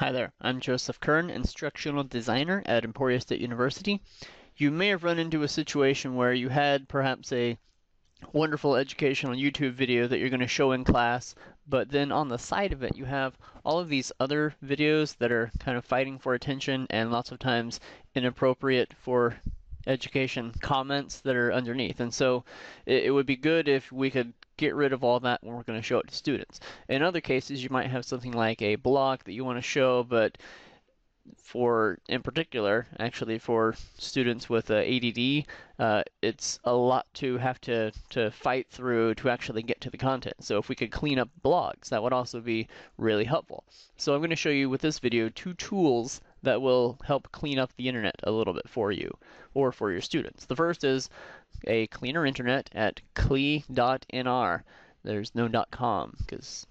Hi there, I'm Joseph Kern, Instructional Designer at Emporia State University. You may have run into a situation where you had perhaps a wonderful educational YouTube video that you're going to show in class, but then on the side of it you have all of these other videos that are kind of fighting for attention and lots of times inappropriate for education comments that are underneath. And so it would be good if we could get rid of all that when we're going to show it to students. In other cases, you might have something like a blog that you want to show, but in particular, actually for students with ADD, it's a lot to have to fight through to actually get to the content. So if we could clean up blogs, that would also be really helpful. So I'm going to show you with this video 2 tools that will help clean up the internet a little bit for you or for your students. The first is a cleaner internet at Clea.nr. There's no .com because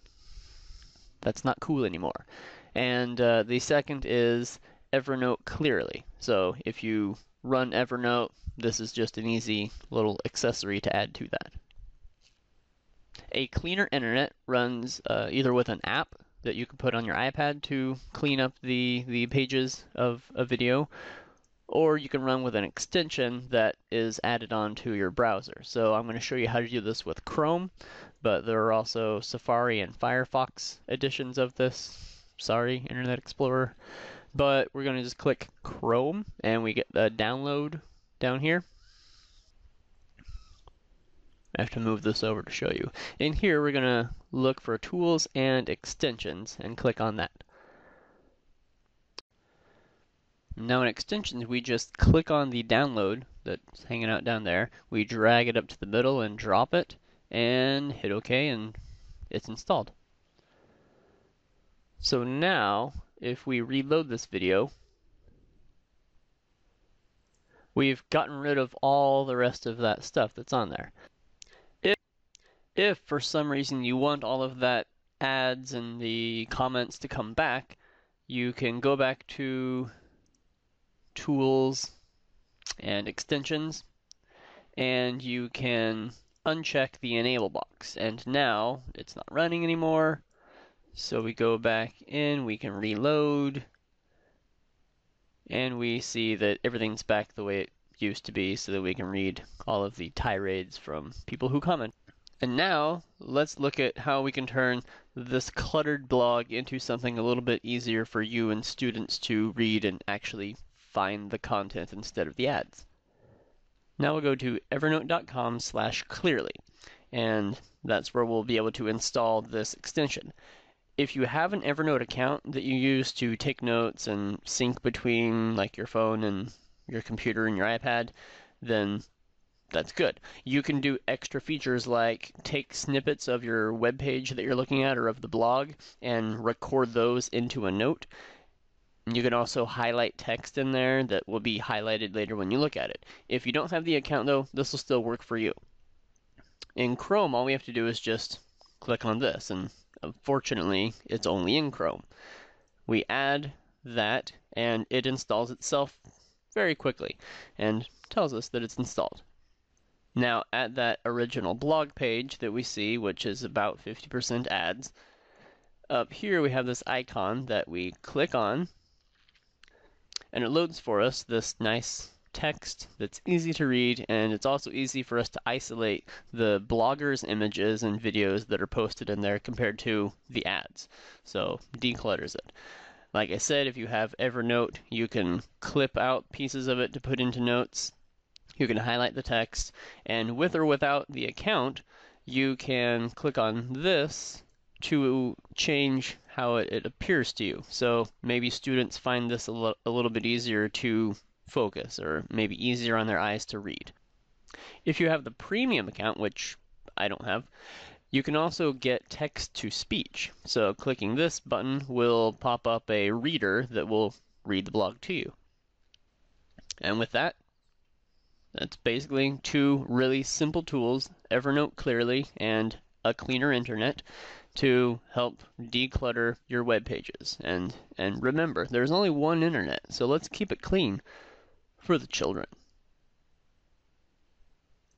that's not cool anymore. And the second is Evernote Clearly. So if you run Evernote, this is just an easy little accessory to add to that. A cleaner internet runs either with an app that you can put on your iPad to clean up the pages of a video, or you can run with an extension that is added onto your browser. So I'm going to show you how to do this with Chrome, but there are also Safari and Firefox editions of this. Sorry, Internet Explorer. But we're going to just click Chrome, and we get the download down here. I have to move this over to show you. In here, we're going to look for Tools and Extensions and click on that. Now in Extensions, we just click on the download that's hanging out down there. We drag it up to the middle and drop it, and hit OK, and it's installed. So now, if we reload this video, we've gotten rid of all the rest of that stuff that's on there. If for some reason you want all of that ads and the comments to come back, you can go back to Tools and Extensions, and you can uncheck the Enable box. And now it's not running anymore. So we go back in, we can reload, and we see that everything's back the way it used to be so that we can read all of the tirades from people who comment. And now, let's look at how we can turn this cluttered blog into something a little bit easier for you and students to read and actually find the content instead of the ads. Now we'll go to evernote.com/clearly, and that's where we'll be able to install this extension. If you have an Evernote account that you use to take notes and sync between like your phone and your computer and your iPad, then that's good. You can do extra features like take snippets of your web page that you're looking at or of the blog and record those into a note. You can also highlight text in there that will be highlighted later when you look at it. If you don't have the account though, this will still work for you. In Chrome, all we have to do is just click on this, and unfortunately, it's only in Chrome. We add that, and it installs itself very quickly and tells us that it's installed. Now, at that original blog page that we see, which is about 50% ads, up here we have this icon that we click on, and it loads for us this nice text that's easy to read, and it's also easy for us to isolate the bloggers' images and videos that are posted in there compared to the ads. So declutters it. Like I said, if you have Evernote, you can clip out pieces of it to put into notes. You can highlight the text, and with or without the account, you can click on this to change how it appears to you. So maybe students find this a little bit easier to focus, or maybe easier on their eyes to read. If you have the premium account, which I don't have, you can also get text to speech. So clicking this button will pop up a reader that will read the blog to you. And with that, that's basically 2 really simple tools, Evernote Clearly and a cleaner internet, to help declutter your web pages. And remember, there's only one internet, so let's keep it clean for the children.